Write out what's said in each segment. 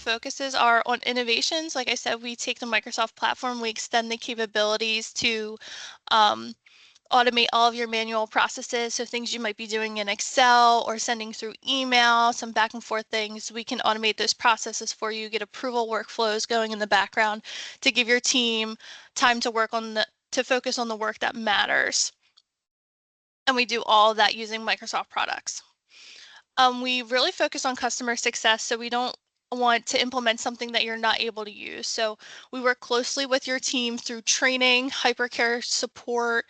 focuses are on innovations. Like I said, we take the Microsoft platform, we extend the capabilities to automate all of your manual processes. So things you might be doing in Excel or sending through email, some back and forth things, we can automate those processes for you, get approval workflows going in the background to give your team time to focus on the work that matters. And we do all of that using Microsoft products. We really focus on customer success, so we don't want to implement something that you're not able to use. So we work closely with your team through training, hypercare support,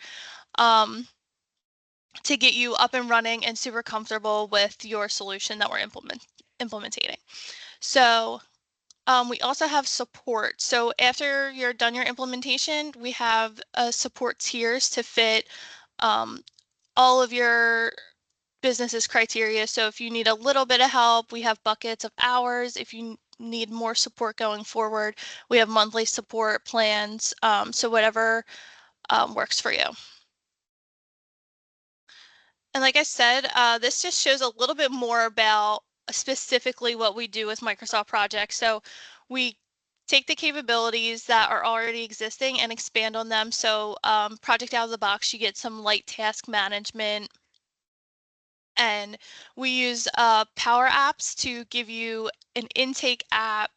to get you up and running and super comfortable with your solution that we're implementing. So we also have support. So after you're done your implementation, we have support tiers to fit all of your business's criteria. So if you need a little bit of help, we have buckets of hours. If you need more support going forward, we have monthly support plans. So whatever works for you. And like I said, this just shows a little bit more about specifically what we do with Microsoft Projects. So we take the capabilities that are already existing and expand on them. So project out of the box, you get some light task management. And we use Power Apps to give you an intake app,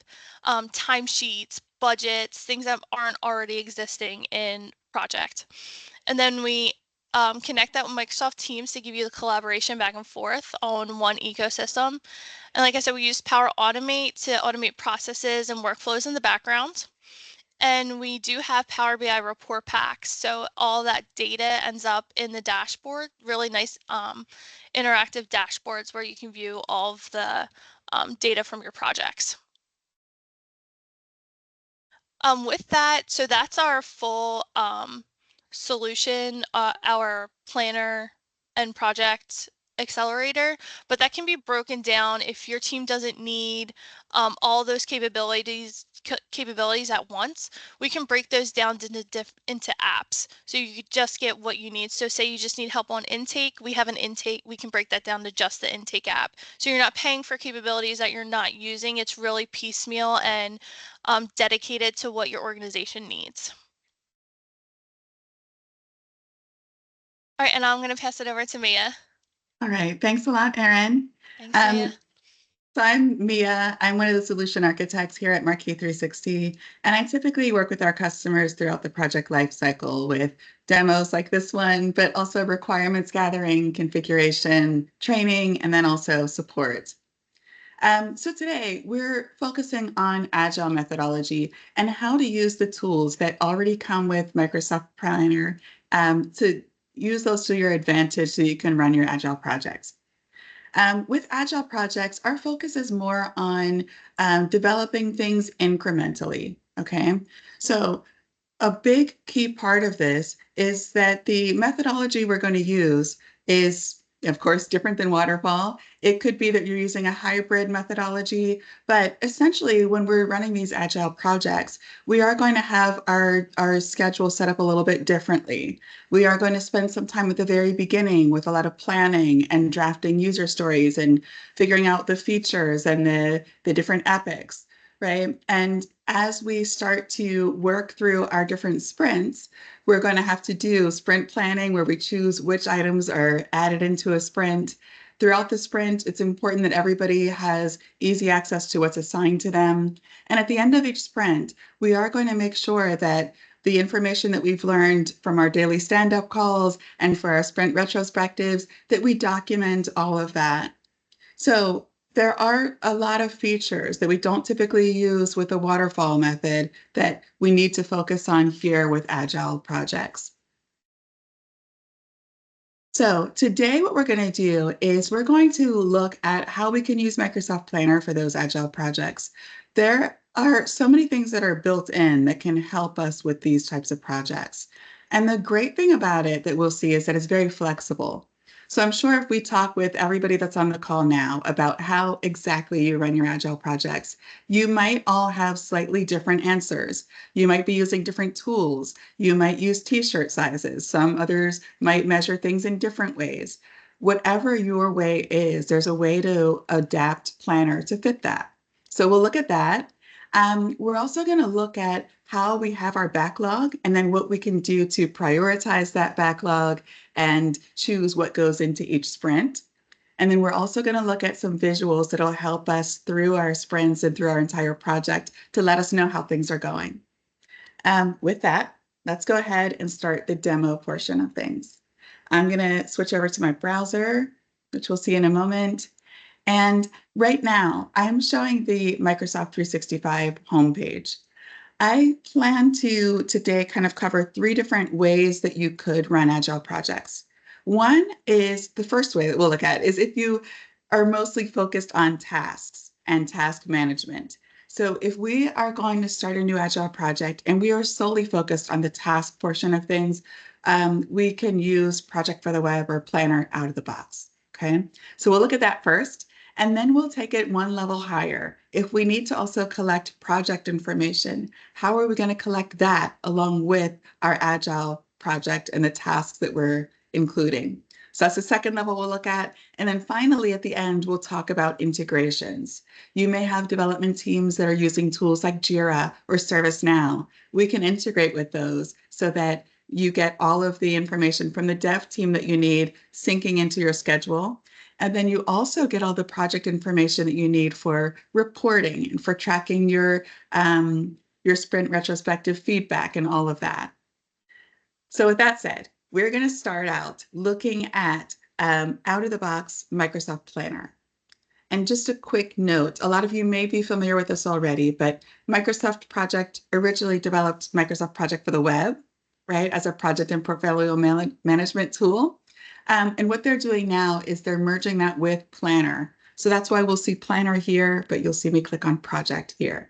timesheets, budgets, things that aren't already existing in Project. And then we connect that with Microsoft Teams to give you the collaboration back and forth on one ecosystem. And like I said, we use Power Automate to automate processes and workflows in the background. And we do have Power BI report packs. So all that data ends up in the dashboard, really nice interactive dashboards where you can view all of the data from your projects. With that, so that's our full solution, our planner and project accelerator, but that can be broken down if your team doesn't need all those capabilities at once. We can break those down into apps, so you just get what you need. So say you just need help on intake, we have an intake, we can break that down to just the intake app. So you're not paying for capabilities that you're not using. It's really piecemeal and dedicated to what your organization needs. All right, and I'm going to pass it over to Mia. All right, thanks a lot, Erin. Thanks, Mia. So I'm Mia. I'm one of the solution architects here at Marquee360, and I typically work with our customers throughout the project lifecycle with demos like this one, but also requirements gathering, configuration, training, and then also support. So today we're focusing on Agile methodology and how to use the tools that already come with Microsoft Planner to use those to your advantage so you can run your Agile projects. With Agile projects, our focus is more on developing things incrementally, okay? So a big key part of this is that the methodology we're going to use is, of course, different than waterfall. It could be that you're using a hybrid methodology, but essentially when we're running these Agile projects, we are going to have our schedule set up a little bit differently. We are going to spend some time at the very beginning with a lot of planning and drafting user stories and figuring out the features and the different epics, right? And as we start to work through our different sprints, we're going to have to do sprint planning where we choose which items are added into a sprint. Throughout the sprint, it's important that everybody has easy access to what's assigned to them. And at the end of each sprint, we are going to make sure that the information that we've learned from our daily stand-up calls and for our sprint retrospectives, that we document all of that. So there are a lot of features that we don't typically use with the waterfall method that we need to focus on here with Agile projects. So today what we're going to do is we're going to look at how we can use Microsoft Planner for those Agile projects. There are so many things that are built in that can help us with these types of projects. And the great thing about it that we'll see is that it's very flexible. So I'm sure if we talk with everybody that's on the call now about how exactly you run your Agile projects, you might all have slightly different answers. You might be using different tools. You might use t-shirt sizes. Some others might measure things in different ways. Whatever your way is, there's a way to adapt Planner to fit that. So we'll look at that. We're also going to look at how we have our backlog and then what we can do to prioritize that backlog and choose what goes into each sprint. And then we're also going to look at some visuals that'll help us through our sprints and through our entire project to let us know how things are going. With that, let's go ahead and start the demo portion of things. I'm going to switch over to my browser, which we'll see in a moment. And right now, I'm showing the Microsoft 365 homepage. I plan to today kind of cover 3 different ways that you could run Agile projects. One is the first way that we'll look at is if you are mostly focused on tasks and task management. So if we are going to start a new Agile project and we are solely focused on the task portion of things, we can use Project for the Web or Planner out of the box. Okay, so we'll look at that first. And then we'll take it one level higher. If we need to also collect project information, how are we going to collect that along with our Agile project and the tasks that we're including? So that's the second level we'll look at. And then finally, at the end, we'll talk about integrations. You may have development teams that are using tools like Jira or ServiceNow. We can integrate with those so that you get all of the information from the dev team that you need syncing into your schedule. And then you also get all the project information that you need for reporting and for tracking your sprint retrospective feedback and all of that. So with that said, we're going to start out looking at out of the box Microsoft Planner. And just a quick note, a lot of you may be familiar with this already, but Microsoft Project originally developed Microsoft Project for the Web, right, as a project and portfolio management tool. And what they're doing now is they're merging that with Planner. So that's why we'll see Planner here, but you'll see me click on Project here.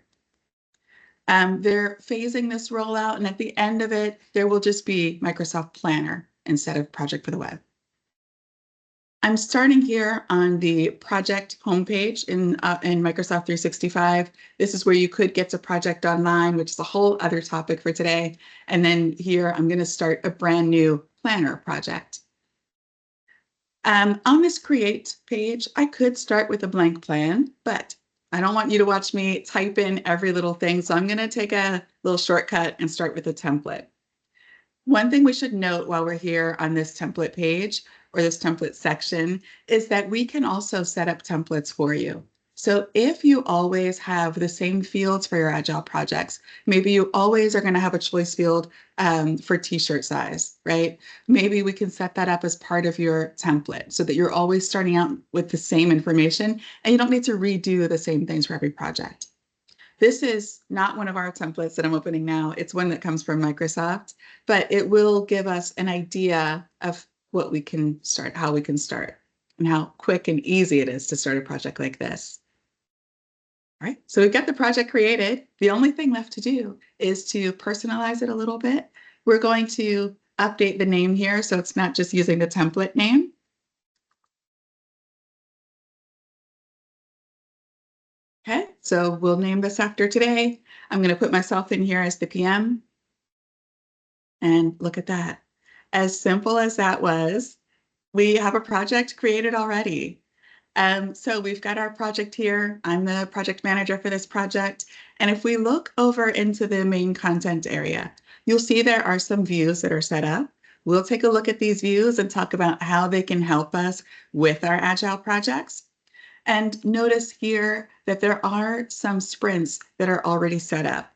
They're phasing this rollout, and at the end of it, there will just be Microsoft Planner instead of Project for the Web. I'm starting here on the project homepage in Microsoft 365. This is where you could get to Project Online, which is a whole other topic for today. And then here, I'm going to start a brand new Planner project. On this create page, I could start with a blank plan, but I don't want you to watch me type in every little thing. So I'm going to take a little shortcut and start with a template. One thing we should note while we're here on this template page or this template section is that we can also set up templates for you. So if you always have the same fields for your Agile projects, maybe you always are going to have a choice field for t-shirt size, right? Maybe we can set that up as part of your template so that you're always starting out with the same information and you don't need to redo the same things for every project. This is not one of our templates that I'm opening now. It's one that comes from Microsoft, but it will give us an idea of what we can start, how we can start, and how quick and easy it is to start a project like this. All right, so we've got the project created. The only thing left to do is to personalize it a little bit. We're going to update the name here so it's not just using the template name. Okay, so we'll name this after today. I'm going to put myself in here as the PM. And look at that. As simple as that was, we have a project created already. So we've got our project here. I'm the project manager for this project. And if we look over into the main content area, you'll see there are some views that are set up. We'll take a look at these views and talk about how they can help us with our Agile projects. And notice here that there are some sprints that are already set up.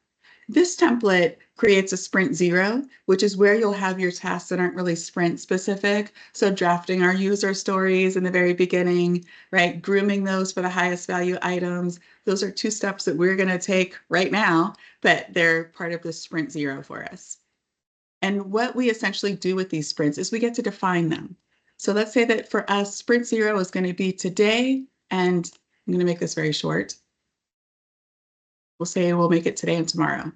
This template creates a sprint 0, which is where you'll have your tasks that aren't really sprint specific. So drafting our user stories in the very beginning, right? Grooming those for the highest value items. Those are 2 steps that we're going to take right now, but they're part of the sprint 0 for us. And what we essentially do with these sprints is we get to define them. So let's say that for us, sprint 0 is going to be today, and I'm going to make this very short. We'll say we'll make it today and tomorrow.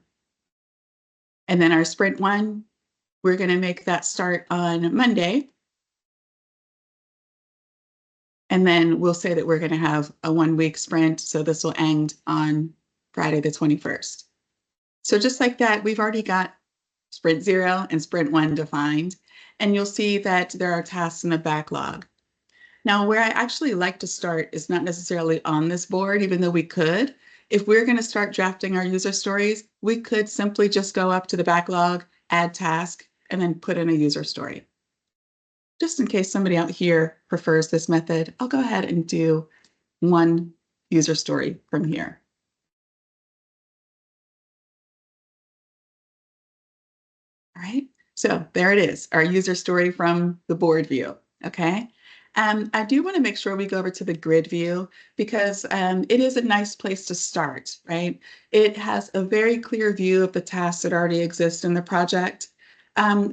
And then our sprint 1, we're going to make that start on Monday. And then we'll say that we're going to have a 1-week sprint. So this will end on Friday the 21st. So just like that, we've already got sprint 0 and sprint 1 defined. And you'll see that there are tasks in the backlog. Now, where I actually like to start is not necessarily on this board, even though we could. If we're going to start drafting our user stories, we could simply just go up to the backlog, add task, and then put in a user story. Just in case somebody out here prefers this method, I'll go ahead and do one user story from here. All right, so there it is, our user story from the board view, okay? I do want to make sure we go over to the grid view because it is a nice place to start, right? It has a very clear view of the tasks that already exist in the project.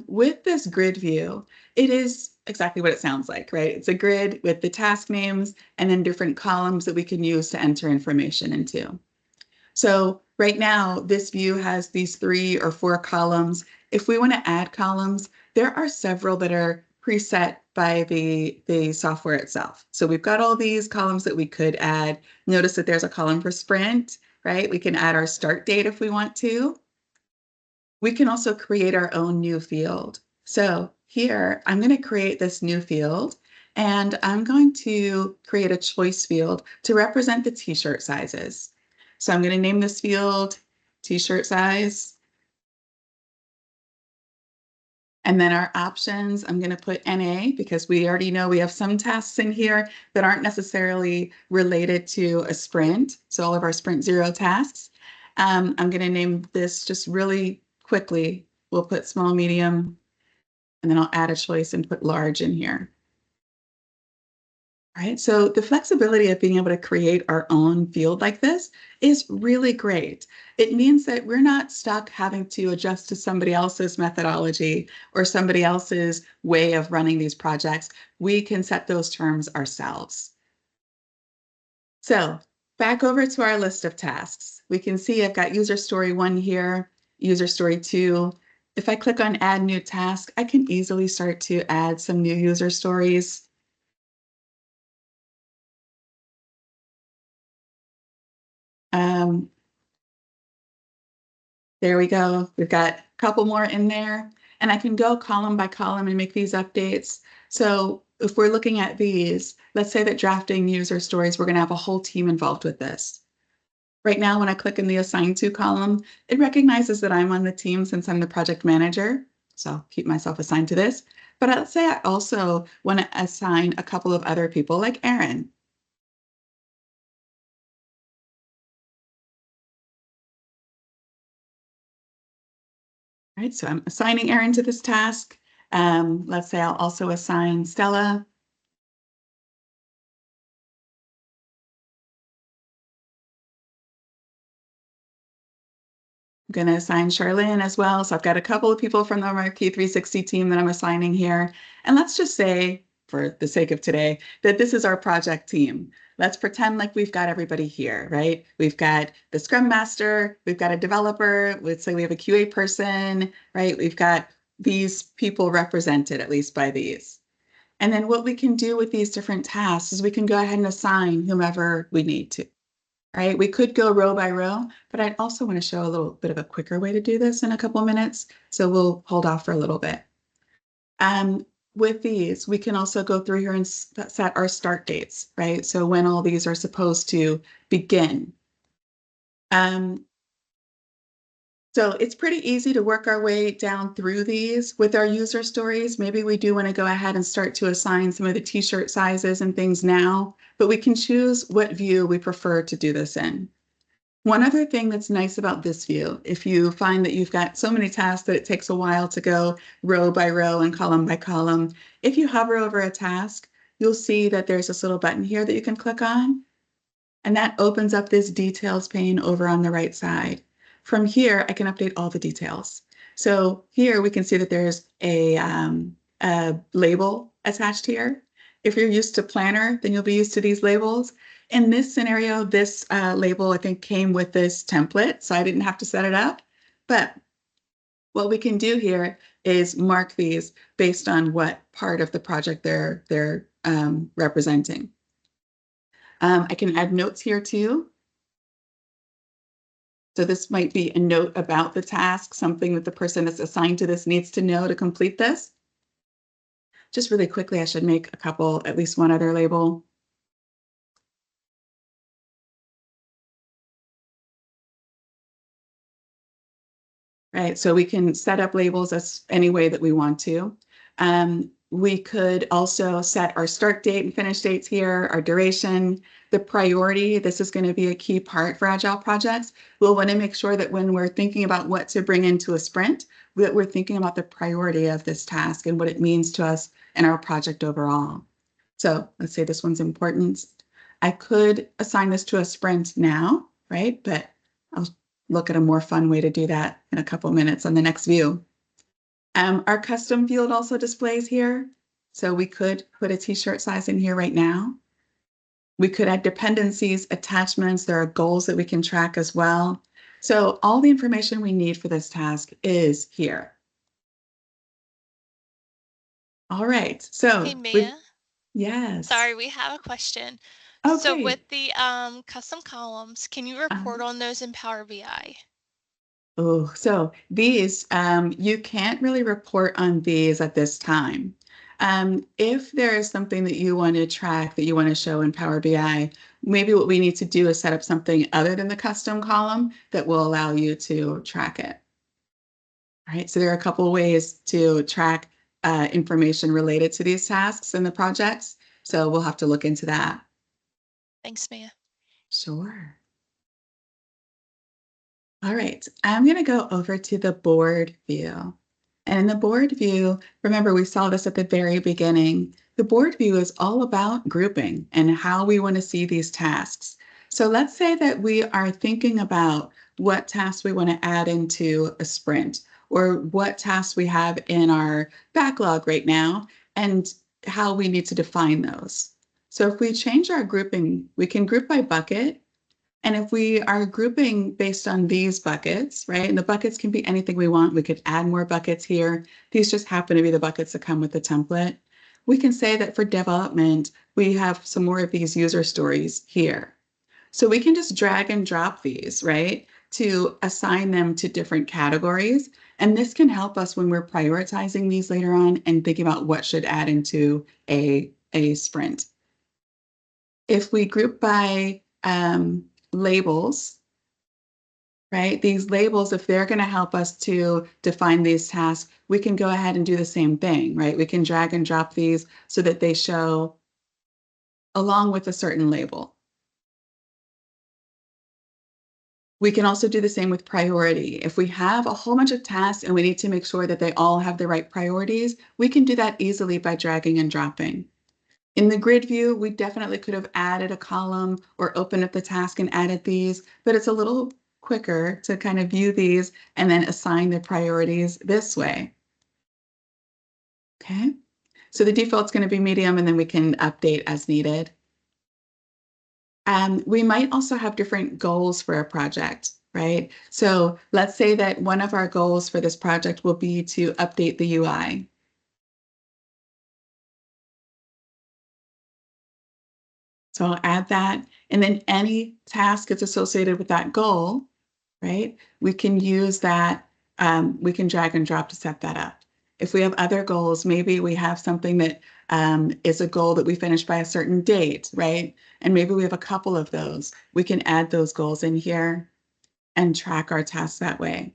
With this grid view, it is exactly what it sounds like, right? It's a grid with the task names and then different columns that we can use to enter information into. So right now, this view has these 3 or 4 columns. If we want to add columns, there are several that are preset by the software itself. So we've got all these columns that we could add. Notice that there's a column for sprint, right? We can add our start date if we want to. We can also create our own new field. So here, I'm going to create this new field, and I'm going to create a choice field to represent the t-shirt sizes. So I'm going to name this field t-shirt size. And then our options, I'm going to put NA because we already know we have some tasks in here that aren't necessarily related to a sprint. So all of our sprint 0 tasks. I'm going to name this just really quickly. We'll put small, medium, and then I'll add a choice and put large in here. Right? So the flexibility of being able to create our own field like this is really great. It means that we're not stuck having to adjust to somebody else's methodology or somebody else's way of running these projects. We can set those terms ourselves. So back over to our list of tasks. We can see I've got user story 1 here, user story 2. If I click on add new task, I can easily start to add some new user stories. There we go. We've got a couple more in there, and I can go column by column and make these updates. So if we're looking at these, let's say that drafting user stories, we're going to have a whole team involved with this. Right now, when I click in the assign to column, it recognizes that I'm on the team since I'm the project manager. So I'll keep myself assigned to this. But let's say I also want to assign a couple of other people like Aaron. Right, so I'm assigning Aaron to this task. Let's say I'll also assign Stella. I'm going to assign Charlene as well. So I've got a couple of people from the Marquee 360 team that I'm assigning here. And let's just say, for the sake of today, that this is our project team. Let's pretend like we've got everybody here, right? We've got the Scrum Master, we've got a developer, let's say we have a QA person, right? We've got these people represented, at least by these. And then what we can do with these different tasks is we can go ahead and assign whomever we need to. Right? We could go row by row, but I'd also want to show a little bit of a quicker way to do this in a couple of minutes. So we'll hold off for a little bit. With these, we can also go through here and set our start dates, right? So when all these are supposed to begin. So it's pretty easy to work our way down through these. With our user stories, maybe we do want to go ahead and start to assign some of the t-shirt sizes and things now, but we can choose what view we prefer to do this in. One other thing that's nice about this view, if you find that you've got so many tasks that it takes a while to go row by row and column by column, if you hover over a task, you'll see that there's this little button here that you can click on, and that opens up this details pane over on the right side. From here, I can update all the details. So here we can see that there's a label attached here. If you're used to Planner, then you'll be used to these labels. In this scenario, this label, I think, came with this template, so I didn't have to set it up. But what we can do here is mark these based on what part of the project they're representing. I can add notes here too. So this might be a note about the task, something that the person that's assigned to this needs to know to complete this. Just really quickly, I should make a couple, at least one other label. right? So we can set up labels as any way that we want to. We could also set our start date and finish dates here, our duration, the priority. This is going to be a key part for Agile projects. We'll want to make sure that when we're thinking about what to bring into a sprint, that we're thinking about the priority of this task and what it means to us and our project overall. So let's say this one's important. I could assign this to a sprint now, right? But I'll look at a more fun way to do that in a couple minutes on the next view. Our custom field also displays here. So we could put a t-shirt size in here right now. We could add dependencies, attachments. There are goals that we can track as well. So all the information we need for this task is here. All right. Hey, So Mia. yes. Sorry, we have a question. Oh, So with great. the custom columns, can you report Um, on those in Power BI? Oh, so these, you can't really report on these at this time. If there is something that you want to track that you want to show in Power BI, maybe what we need to do is set up something other than the custom column that will allow you to track it. All right, so there are a couple of ways to track information related to these tasks and the projects. So we'll have to look into that. Thanks, Mia. Sure. All right, I'm going to go over to the board view. And in the board view, remember we saw this at the very beginning. The board view is all about grouping and how we want to see these tasks. So let's say that we are thinking about what tasks we want to add into a sprint or what tasks we have in our backlog right now and how we need to define those. So if we change our grouping, we can group by bucket. And if we are grouping based on these buckets, right, and the buckets can be anything we want, we could add more buckets here. These just happen to be the buckets that come with the template. We can say that for development, we have some more of these user stories here. So we can just drag and drop these, right, to assign them to different categories. And this can help us when we're prioritizing these later on and thinking about what should add into a sprint. If we group by labels, right? These labels, if they're going to help us to define these tasks, we can go ahead and do the same thing, right? We can drag and drop these so that they show along with a certain label. We can also do the same with priority. If we have a whole bunch of tasks and we need to make sure that they all have the right priorities, we can do that easily by dragging and dropping. In the grid view, we definitely could have added a column or opened up the task and added these, but it's a little quicker to kind of view these and then assign the priorities this way. Okay, so the default's going to be medium and then we can update as needed. We might also have different goals for a project, right? So let's say that one of our goals for this project will be to update the UI. So I'll add that. And then any task that's associated with that goal, right? We can use that. We can drag and drop to set that up. If we have other goals, maybe we have something that is a goal that we finish by a certain date, right? And maybe we have a couple of those. We can add those goals in here and track our tasks that way.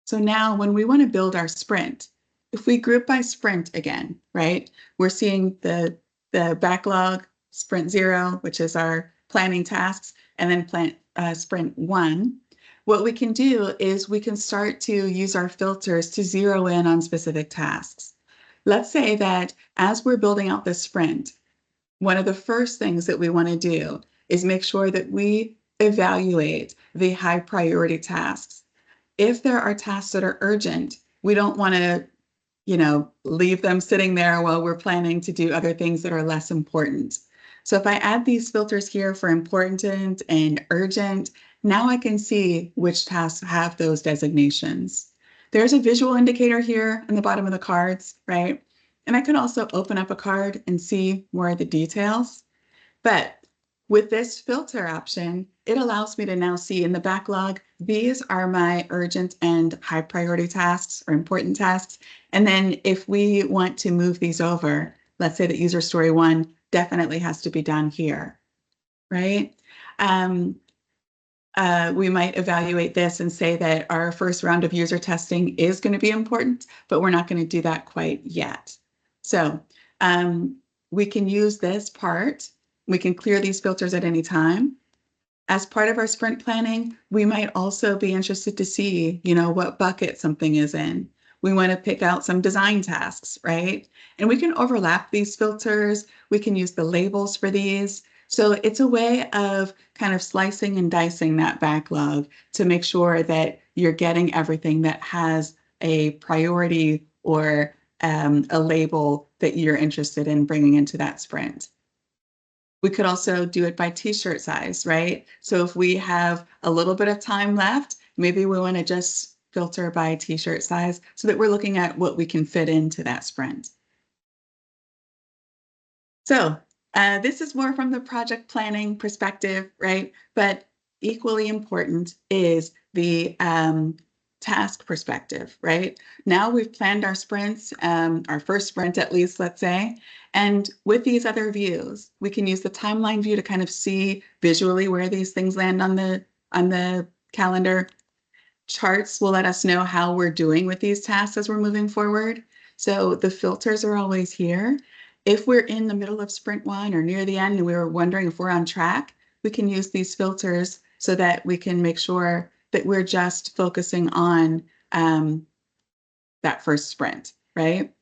So now when we want to build our sprint, if we group by sprint again, right? We're seeing the backlog, sprint 0, which is our planning tasks, and then sprint 1. What we can do is we can start to use our filters to zero in on specific tasks. Let's say that as we're building out this sprint, one of the first things that we want to do is make sure that we evaluate the high priority tasks. If there are tasks that are urgent, we don't want to, leave them sitting there while we're planning to do other things that are less important. So if I add these filters here for important and urgent, now I can see which tasks have those designations. There's a visual indicator here in the bottom of the cards, right? And I could also open up a card and see more of the details. But with this filter option, it allows me to now see in the backlog, these are my urgent and high priority tasks or important tasks. And then if we want to move these over, let's say that user story 1 definitely has to be done here, right? we might evaluate this and say that our first round of user testing is going to be important, but we're not going to do that quite yet. So we can use this part. We can clear these filters at any time. As part of our sprint planning, we might also be interested to see, what bucket something is in. We want to pick out some design tasks, right? And we can overlap these filters. We can use the labels for these. So it's a way of kind of slicing and dicing that backlog to make sure that you're getting everything that has a priority or a label that you're interested in bringing into that sprint. We could also do it by t-shirt size, right? So if we have a little bit of time left, maybe we want to just filter by t-shirt size so that we're looking at what we can fit into that sprint. So this is more from the project planning perspective, right? But equally important is the task perspective, right? Now we've planned our sprints, our first sprint at least, let's say, and with these other views, we can use the timeline view to kind of see visually where these things land on the calendar. Charts will let us know how we're doing with these tasks as we're moving forward. So the filters are always here. If we're in the middle of sprint one or near the end and we were wondering if we're on track, we can use these filters so that we can make sure that we're just focusing on that first sprint, right?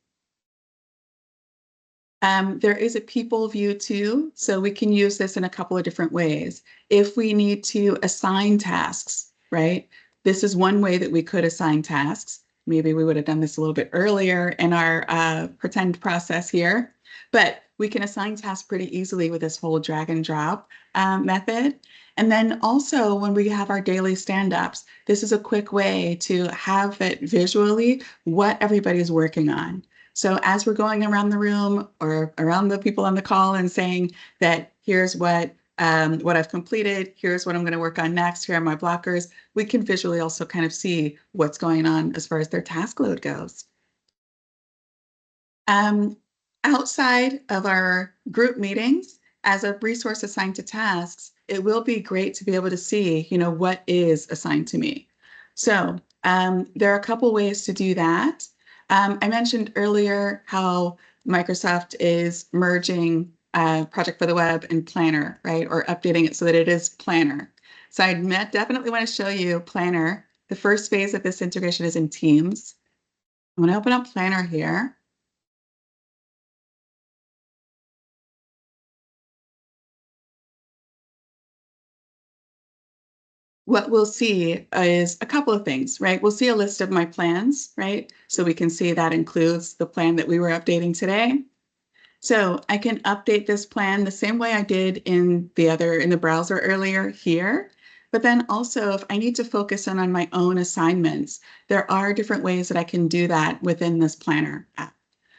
There is a people view too, so we can use this in a couple of different ways. If we need to assign tasks, right? This is one way that we could assign tasks. Maybe we would have done this a little bit earlier in our pretend process here, but we can assign tasks pretty easily with this whole drag and drop method. And then also when we have our daily stand-ups, this is a quick way to have it visually what everybody's working on. So as we're going around the room or around the people on the call and saying that here's what I've completed, here's what I'm going to work on next, here are my blockers, we can visually also kind of see what's going on as far as their task load goes. Outside of our group meetings, as a resource assigned to tasks, it will be great to be able to see, what is assigned to me. So there are a couple ways to do that. I mentioned earlier how Microsoft is merging Project for the Web and Planner, right? Or updating it so that it is Planner. So I definitely want to show you Planner. The first phase of this integration is in Teams. I'm going to open up Planner here. What we'll see is a couple of things, right? We'll see a list of my plans, right? So we can see that includes the plan that we were updating today. So I can update this plan the same way I did in the browser earlier here. But then also if I need to focus on my own assignments, there are different ways that I can do that within this planner app.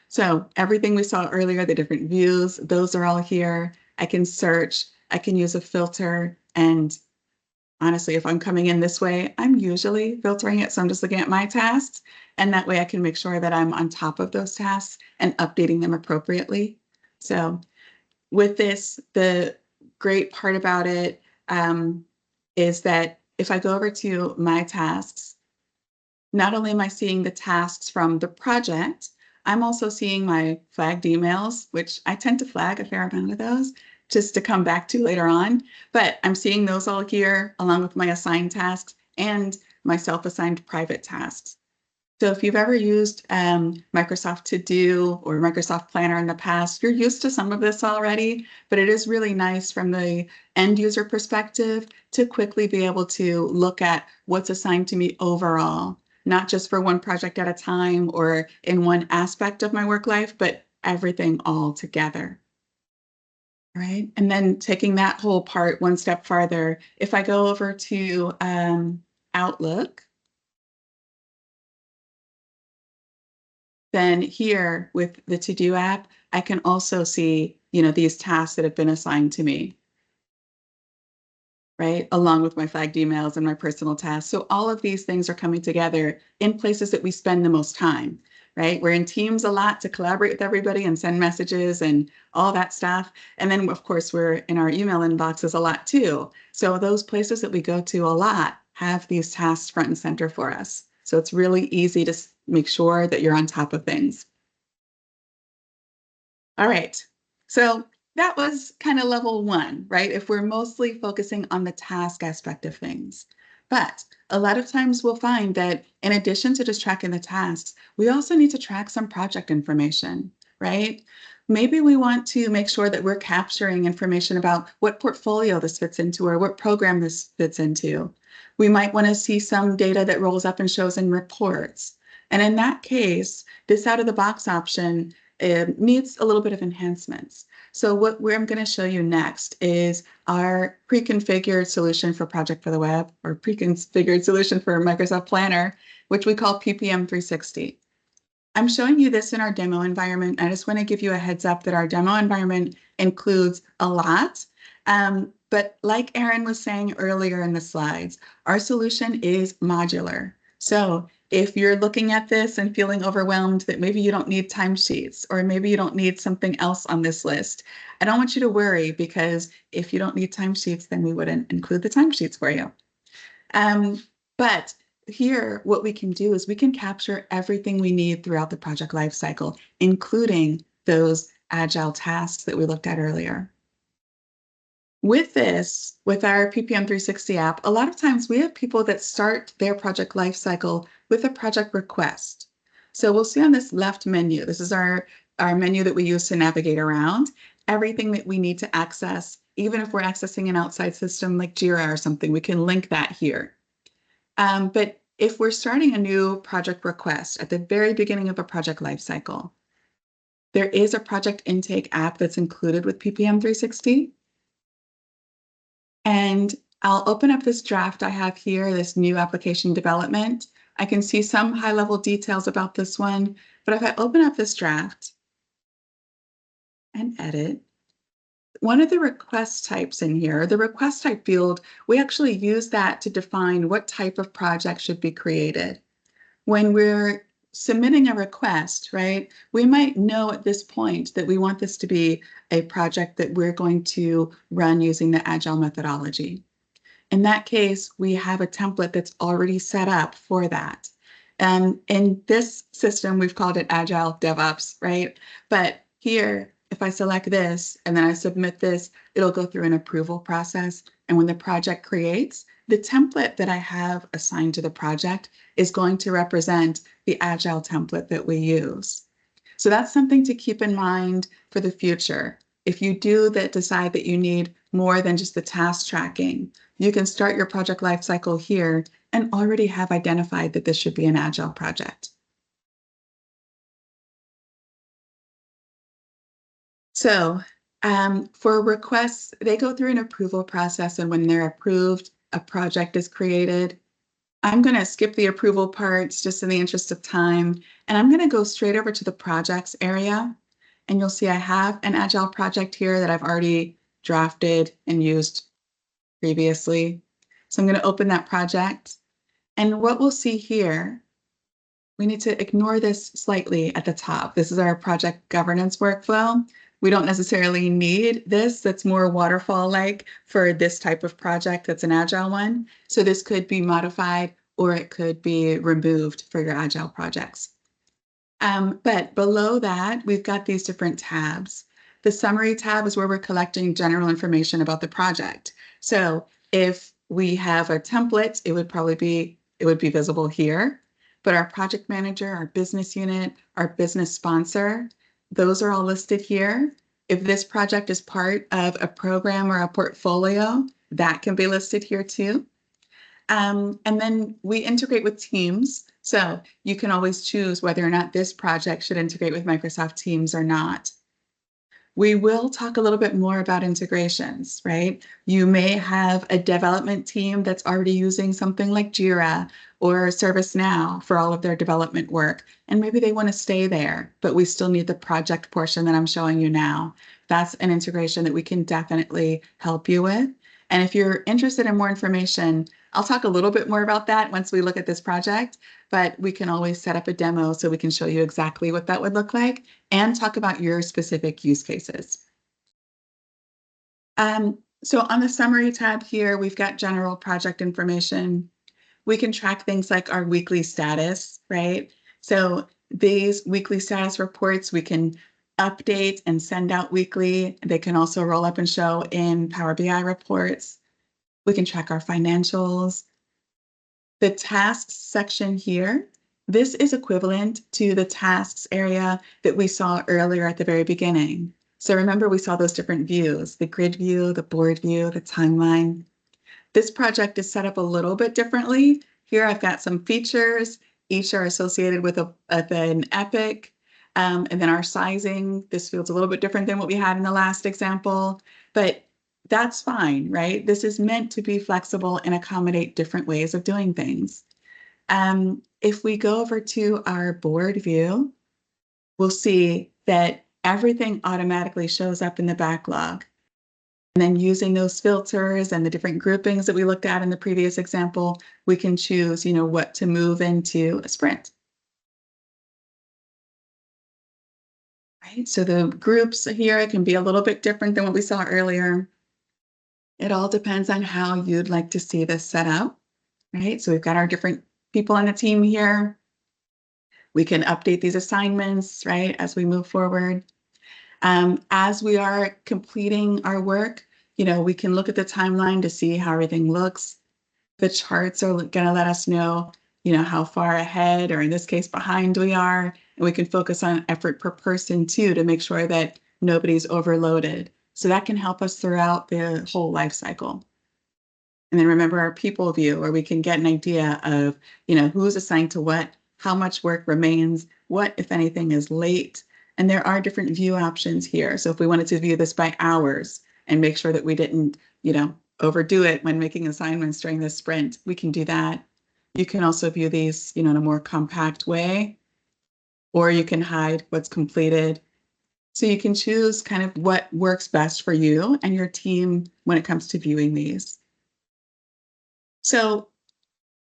So everything we saw earlier, the different views, those are all here. I can search, I can use a filter, and honestly, if I'm coming in this way, I'm usually filtering it. So I'm just looking at my tasks. And that way I can make sure that I'm on top of those tasks and updating them appropriately. So with this, the great part about it is that if I go over to my tasks, not only am I seeing the tasks from the project, I'm also seeing my flagged emails, which I tend to flag a fair amount of those just to come back to later on. But I'm seeing those all here along with my assigned tasks and my self-assigned private tasks. So if you've ever used Microsoft To Do or Microsoft Planner in the past, you're used to some of this already, but it is really nice from the end user perspective to quickly be able to look at what's assigned to me overall, not just for one project at a time or in one aspect of my work life, but everything all together. Right. And then taking that whole part one step farther, if I go over to Outlook, then here with the To-Do app, I can also see, these tasks that have been assigned to me, right? Along with my flagged emails and my personal tasks. So all of these things are coming together in places that we spend the most time. right? We're in teams a lot to collaborate with everybody and send messages and all that stuff. And then, of course, we're in our email inboxes a lot too. So those places that we go to a lot have these tasks front and center for us. So it's really easy to make sure that you're on top of things. All right. So that was kind of level one, right? If we're mostly focusing on the task aspect of things. But a lot of times we'll find that in addition to just tracking the tasks, we also need to track some project information, right? Maybe we want to make sure that we're capturing information about what portfolio this fits into or what program this fits into. We might want to see some data that rolls up and shows in reports. And in that case, this out of the box option it needs a little bit of enhancements. So where I'm going to show you next is our pre-configured solution for Project for the Web, or pre-configured solution for Microsoft Planner, which we call PPM360. I'm showing you this in our demo environment. I just want to give you a heads up that our demo environment includes a lot. But like Erin was saying earlier in the slides, our solution is modular. So if you're looking at this and feeling overwhelmed that maybe you don't need timesheets or maybe you don't need something else on this list, I don't want you to worry, because if you don't need timesheets, then we wouldn't include the timesheets for you. But here, what we can do is we can capture everything we need throughout the project lifecycle, including those agile tasks that we looked at earlier. With this, with our PPM 360 app, a lot of times we have people that start their project lifecycle with a project request. So we'll see on this left menu, this is our menu that we use to navigate around, everything that we need to access. Even if we're accessing an outside system like Jira or something, we can link that here. But if we're starting a new project request at the very beginning of a project lifecycle, there is a project intake app that's included with PPM 360. And I'll open up this draft I have here, this new application development. I can see some high-level details about this one, but if I open up this draft and edit, one of the request types in here, the request type field, we actually use that to define what type of project should be created. When we're submitting a request, right, we might know at this point that we want this to be a project that we're going to run using the Agile methodology. In that case, we have a template that's already set up for that. And in this system, we've called it Agile DevOps, right? But here, if I select this and then I submit this, it'll go through an approval process. And when the project creates, the template that I have assigned to the project is going to represent the Agile template that we use. So that's something to keep in mind for the future. If you do decide that you need more than just the task tracking, you can start your project lifecycle here and already have identified that this should be an Agile project. So for requests, they go through an approval process, and when they're approved, a project is created. I'm going to skip the approval parts just in the interest of time, and I'm going to go straight over to the projects area. And you'll see I have an Agile project here that I've already drafted and used previously. So I'm going to open that project. And what we'll see here, we need to ignore this slightly at the top. This is our project governance workflow. We don't necessarily need this. That's more waterfall-like for this type of project that's an Agile one. So this could be modified or it could be removed for your Agile projects. But below that, we've got these different tabs. The summary tab is where we're collecting general information about the project. So if we have a template, it would be visible here. But our project manager, our business unit, our business sponsor, those are all listed here. If this project is part of a program or a portfolio, that can be listed here too. And then we integrate with Teams. So you can always choose whether or not this project should integrate with Microsoft Teams or not. We will talk a little bit more about integrations, right? You may have a development team that's already using something like Jira or ServiceNow for all of their development work, and maybe they want to stay there, but we still need the project portion that I'm showing you now. That's an integration that we can definitely help you with. And if you're interested in more information, I'll talk a little bit more about that once we look at this project, but we can always set up a demo so we can show you exactly what that would look like and talk about your specific use cases. So on the summary tab here, we've got general project information. We can track things like our weekly status, right? So these weekly status reports we can update and send out weekly. They can also roll up and show in Power BI reports. We can track our financials. The tasks section here, this is equivalent to the tasks area that we saw earlier at the very beginning. So remember, we saw those different views, the grid view, the board view, the timeline. This project is set up a little bit differently. Here I've got some features. Each are associated with an epic. And then our sizing, this feels a little bit different than what we had in the last example, but that's fine, right? This is meant to be flexible and accommodate different ways of doing things. If we go over to our board view, we'll see that everything automatically shows up in the backlog. And then using those filters and the different groupings that we looked at in the previous example, we can choose, what to move into a sprint. Right, so the groups here can be a little bit different than what we saw earlier. It all depends on how you'd like to see this set up, right? So we've got our different people on the team here. We can update these assignments, right, as we move forward. As we are completing our work, we can look at the timeline to see how everything looks. The charts are going to let us know, how far ahead, or in this case, behind we are. And we can focus on effort per person too, to make sure that nobody's overloaded. So that can help us throughout the whole life cycle. And then remember our people view, where we can get an idea of, who's assigned to what, how much work remains, what, if anything, is late. And there are different view options here. So if we wanted to view this by hours and make sure that we didn't, overdo it when making assignments during this sprint, we can do that. You can also view these, in a more compact way, or you can hide what's completed. So you can choose kind of what works best for you and your team when it comes to viewing these. So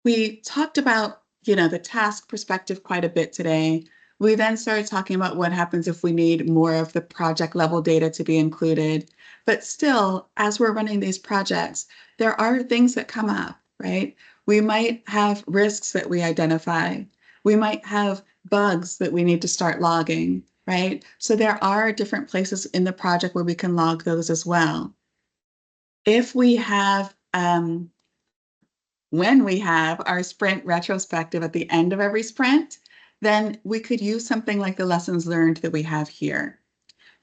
we talked about, the task perspective quite a bit today. We then started talking about what happens if we need more of the project level data to be included. But still, as we're running these projects, there are things that come up, right? We might have risks that we identify. We might have bugs that we need to start logging, right? So there are different places in the project where we can log those as well. If we have, when we have our sprint retrospective at the end of every sprint, then we could use something like the lessons learned that we have here.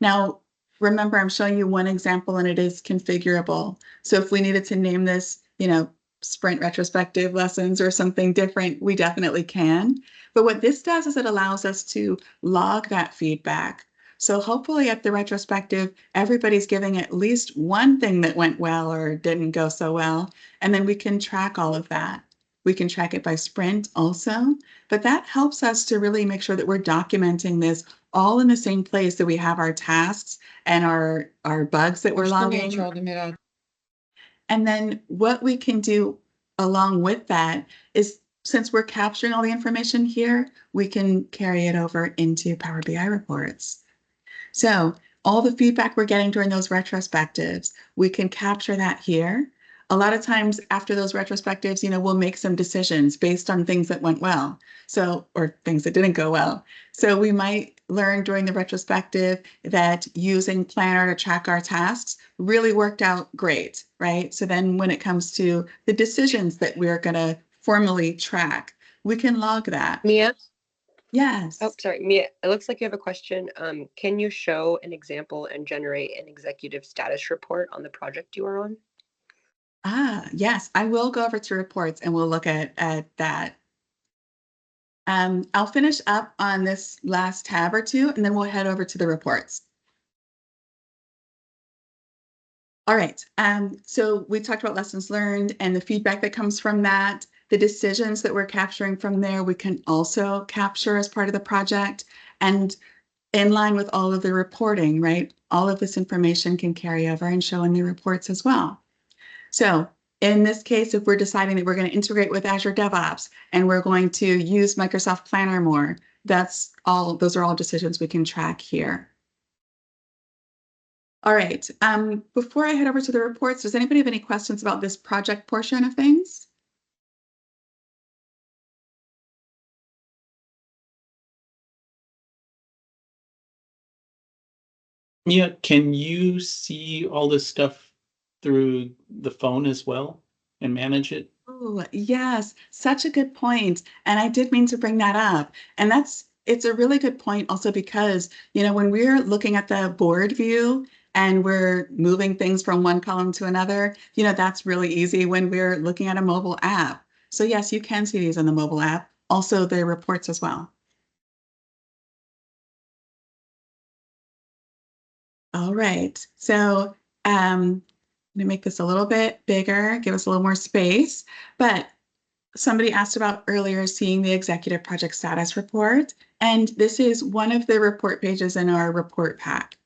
Now, remember, I'm showing you one example and it is configurable. So if we needed to name this, sprint retrospective lessons or something different, we definitely can. But what this does is it allows us to log that feedback. So hopefully at the retrospective, everybody's giving at least one thing that went well or didn't go so well. And then we can track all of that. We can track it by sprint also, but that helps us to really make sure that we're documenting this all in the same place, that we have our tasks and our bugs that we're logging. And then what we can do along with that is, since we're capturing all the information here, we can carry it over into Power BI reports. So all the feedback we're getting during those retrospectives, we can capture that here. A lot of times after those retrospectives, we'll make some decisions based on things that went well, or things that didn't go well. So we might learn during the retrospective that using Planner to track our tasks really worked out great, right? So then when it comes to the decisions that we're going to formally track, we can log that. Mia? Yes. Oh, sorry, Mia, it looks like you have a question. Can you show an example and generate an executive status report on the project you are on? Yes, I will go over to reports and we'll look at that. I'll finish up on this last tab or two, and then we'll head over to the reports. All right, so we talked about lessons learned and the feedback that comes from that. The decisions that we're capturing from there, we can also capture as part of the project. And in line with all of the reporting, right? All of this information can carry over and show in the reports as well. So In this case, if we're deciding that we're going to integrate with Azure DevOps and we're going to use Microsoft Planner more, those are all decisions we can track here. All right. Before I head over to the reports, does anybody have any questions about this project portion of things? Yeah, can you see all this stuff through the phone as well and manage it? Oh, yes, such a good point. And I did mean to bring that up. And it's a really good point also because, when we're looking at the board view and we're moving things from one column to another, that's really easy when we're looking at a mobile app. So yes, you can see these on the mobile app, also the reports as well. All right, so I'm gonna make this a little bit bigger, give us a little more space, but somebody asked about earlier seeing the executive project status report, and this is one of the report pages in our report pack.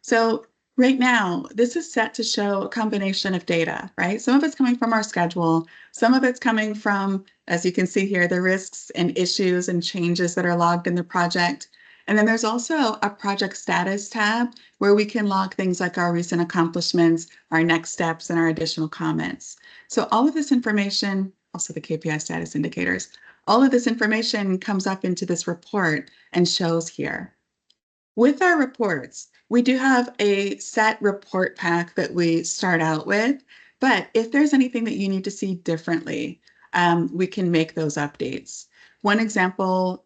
So right now, this is set to show a combination of data, right? Some of it's coming from our schedule, some of it's coming from, as you can see here, the risks and issues and changes that are logged in the project. And then there's also a project status tab where we can log things like our recent accomplishments, our next steps, and our additional comments. So all of this information, also the KPI status indicators, all of this information comes up into this report and shows here. With our reports, we do have a set report pack that we start out with, but if there's anything that you need to see differently, we can make those updates. One example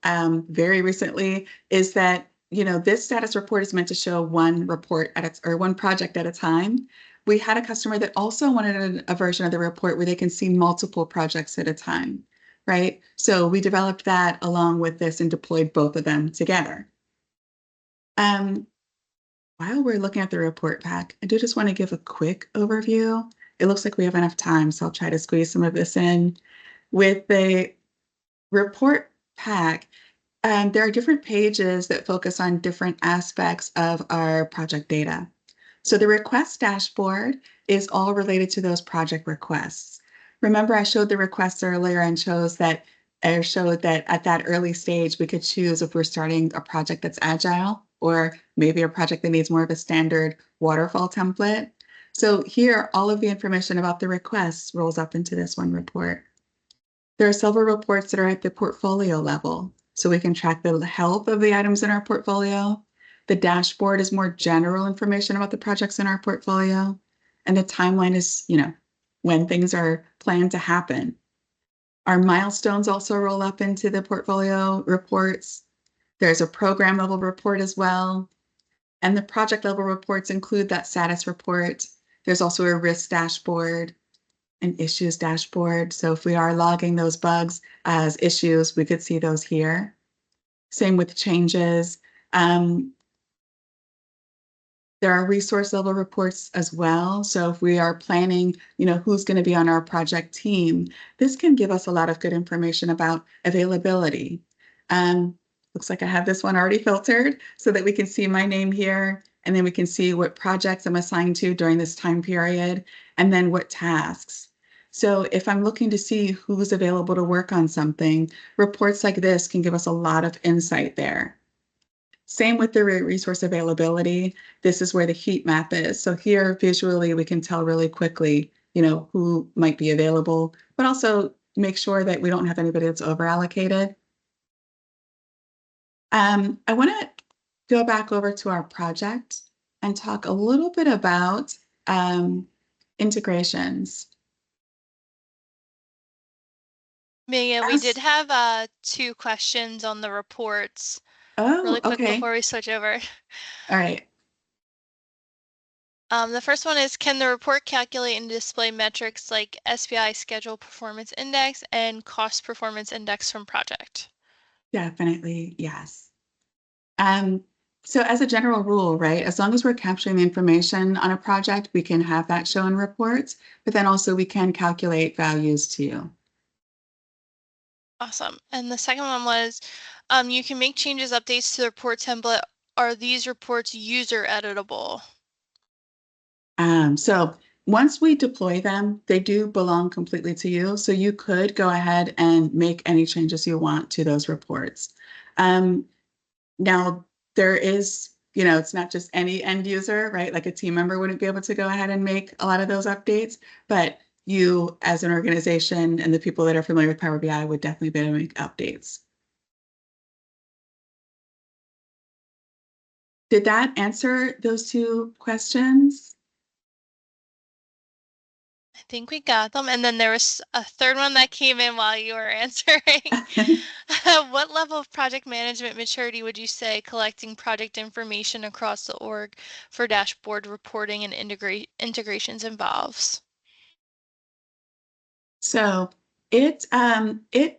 very recently is that this status report is meant to show one report or one project at a time. We had a customer that also wanted a version of the report where they can see multiple projects at a time, right? So we developed that along with this and deployed both of them together. While we're looking at the report pack, I do just want to give a quick overview. It looks like we have enough time, so I'll try to squeeze some of this in. With the report pack, there are different pages that focus on different aspects of our project data. So the request dashboard is all related to those project requests. Remember, I showed the requests earlier and showed that at that early stage, we could choose if we're starting a project that's agile or maybe a project that needs more of a standard waterfall template. So here, all of the information about the requests rolls up into this one report. There are several reports that are at the portfolio level, so we can track the health of the items in our portfolio. The dashboard is more general information about the projects in our portfolio. And the timeline is, when things are planned to happen. Our milestones also roll up into the portfolio reports. There's a program level report as well. And the project level reports include that status report. There's also a risk dashboard, an issues dashboard. So if we are logging those bugs as issues, we could see those here. Same with changes. There are resource level reports as well. So if we are planning, who's going to be on our project team, this can give us a lot of good information about availability. Looks like I have this one already filtered so that we can see my name here, and then we can see what projects I'm assigned to during this time period, and then what tasks. So if I'm looking to see who's available to work on something, reports like this can give us a lot of insight there. Same with the resource availability. This is where the heat map is. So here visually, we can tell really quickly, who might be available, but also make sure that we don't have anybody that's over allocated. I want to go back over to our project and talk a little bit about integrations. Mia, we did have 2 questions on the reports. Oh, really quick okay. before we switch over. All right. The first one is, can the report calculate and display metrics like SPI schedule performance index and cost performance index from project? Definitely, yes. So as a general rule, right, as long as we're capturing the information on a project, we can have that show in reports, but then also we can calculate values too. Awesome. And the second one was, you can make changes, updates to the report template. Are these reports user editable? So Once we deploy them, they do belong completely to you. So you could go ahead and make any changes you want to those reports. Now, there is, it's not just any end user, right? Like a team member wouldn't be able to go ahead and make a lot of those updates, but you as an organization and the people that are familiar with Power BI would definitely be able to make updates. Did that answer those two questions? I think we got them. And then there was a third one that came in while you were answering. What level of project management maturity would you say collecting project information across the org for dashboard reporting and integrations involves? So it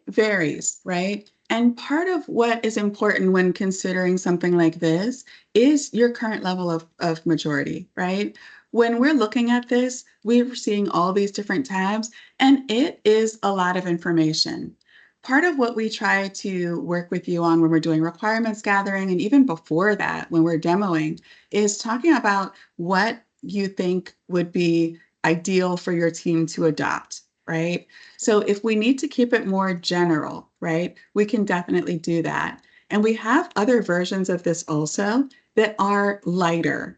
varies, right? And part of what is important when considering something like this is your current level of maturity, right? When we're looking at this, we're seeing all these different tabs, and it is a lot of information. Part of what we try to work with you on when we're doing requirements gathering, and even before that, when we're demoing, is talking about what you think would be ideal for your team to adopt, right? So if we need to keep it more general, right, we can definitely do that. And we have other versions of this also that are lighter.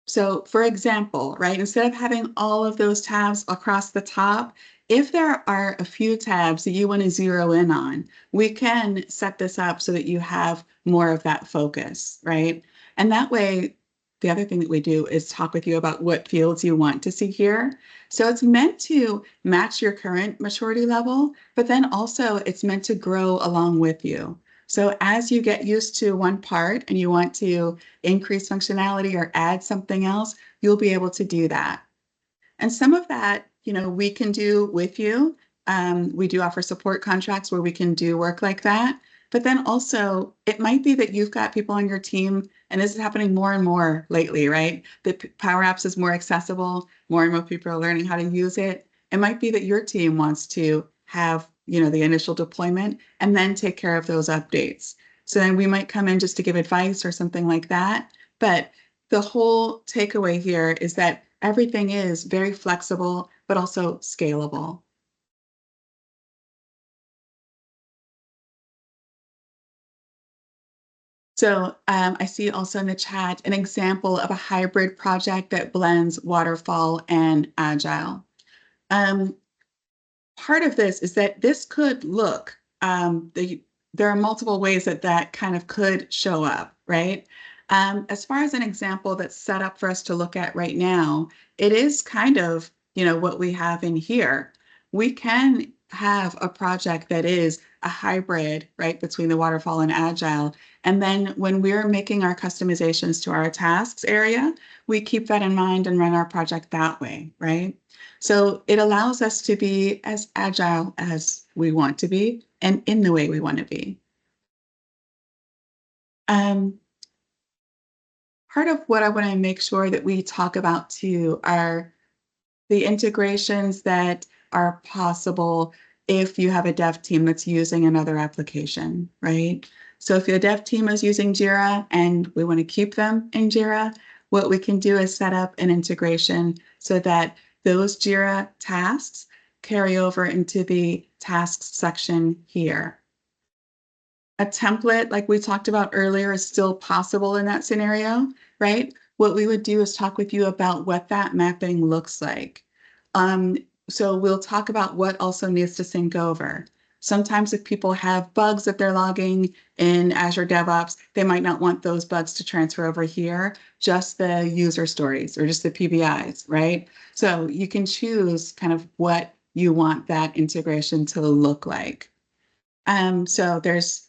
So for example, right, instead of having all of those tabs across the top, if there are a few tabs that you want to zero in on, we can set this up so that you have more of that focus, right? And that way, the other thing that we do is talk with you about what fields you want to see here. So it's meant to match your current maturity level, but then also it's meant to grow along with you. So as you get used to one part and you want to increase functionality or add something else, you'll be able to do that. And some of that, we can do with you. We do offer support contracts where we can do work like that. But then also, it might be that you've got people on your team, and this is happening more and more lately, right? That Power Apps is more accessible, more and more people are learning how to use it. It might be that your team wants to have, the initial deployment and then take care of those updates. So then we might come in just to give advice or something like that. But the whole takeaway here is that everything is very flexible, but also scalable. So I see also in the chat an example of a hybrid project that blends waterfall and agile. Part of this is that this could look, there are multiple ways that that kind of could show up, right? As far as an example that's set up for us to look at right now, it is kind of, what we have in here. We can have a project that is a hybrid, right, between the waterfall and agile. And then when we're making our customizations to our tasks area, we keep that in mind and run our project that way, right? So it allows us to be as agile as we want to be and in the way we want to be. Part of what I want to make sure that we talk about too are the integrations that are possible if you have a dev team that's using another application, right? So if your dev team is using Jira and we want to keep them in Jira, what we can do is set up an integration so that those Jira tasks carry over into the tasks section here. A template, like we talked about earlier, is still possible in that scenario, right? What we would do is talk with you about what that mapping looks like. So we'll talk about what also needs to sync over. Sometimes if people have bugs that they're logging in Azure DevOps, they might not want those bugs to transfer over here, just the user stories or just the PBIs, right? So you can choose kind of what you want that integration to look like. So there's,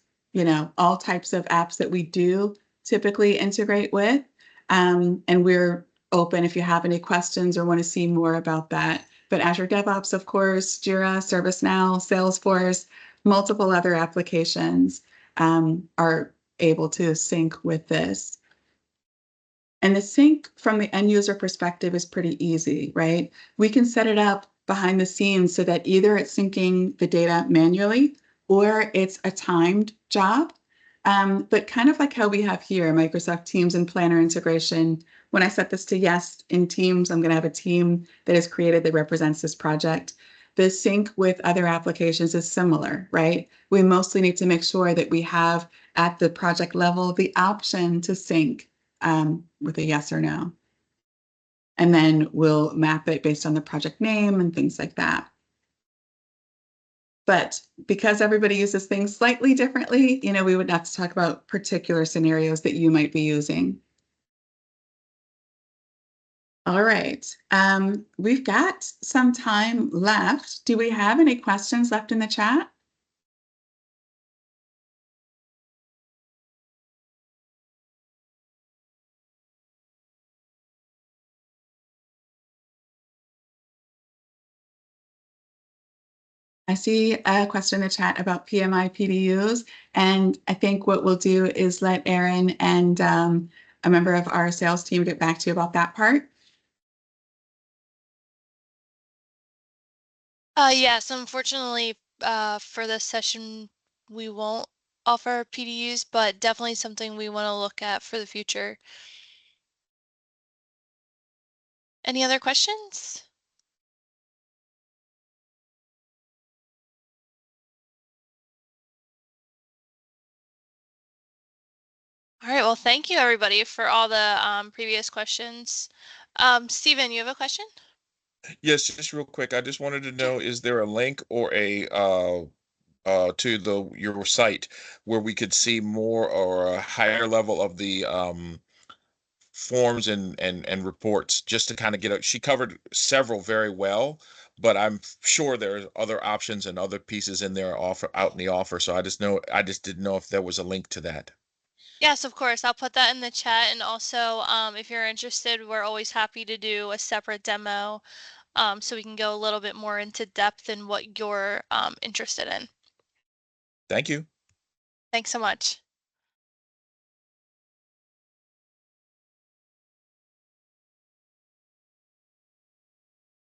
all types of apps that we do typically integrate with. And we're open if you have any questions or want to see more about that. But Azure DevOps, of course, Jira, ServiceNow, Salesforce, multiple other applications are able to sync with this. And the sync from the end user perspective is pretty easy, right? We can set it up behind the scenes so that either it's syncing the data manually or it's a timed job. But kind of like how we have here, Microsoft Teams and Planner integration, when I set this to yes in Teams, I'm going to have a team that is created that represents this project. The sync with other applications is similar, right? We mostly need to make sure that we have at the project level the option to sync with a yes or no. And then we'll map it based on the project name and things like that. But because everybody uses things slightly differently, we would have to talk about particular scenarios that you might be using. All right. We've got some time left. Do we have any questions left in the chat? I see a question in the chat about PMI PDUs, and I think what we'll do is let Erin and a member of our sales team get back to you about that part. Yes, unfortunately, for this session, we won't offer PDUs, but definitely something we want to look at for the future. Any other questions? All right, well, thank you everybody for all the previous questions. Stephen, you have a question? Yes, just real quick. I just wanted to know, is there a link or a to your site where we could see more or a higher level of the forms and reports, just to kind of get a, she covered several very well, but I'm sure there's other options and other pieces in there out in the offer. So I just didn't know if there was a link to that. Yes, of course. I'll put that in the chat. And also, if you're interested, we're always happy to do a separate demo so we can go a little bit more into depth in what you're interested in. Thank you. Thanks so much.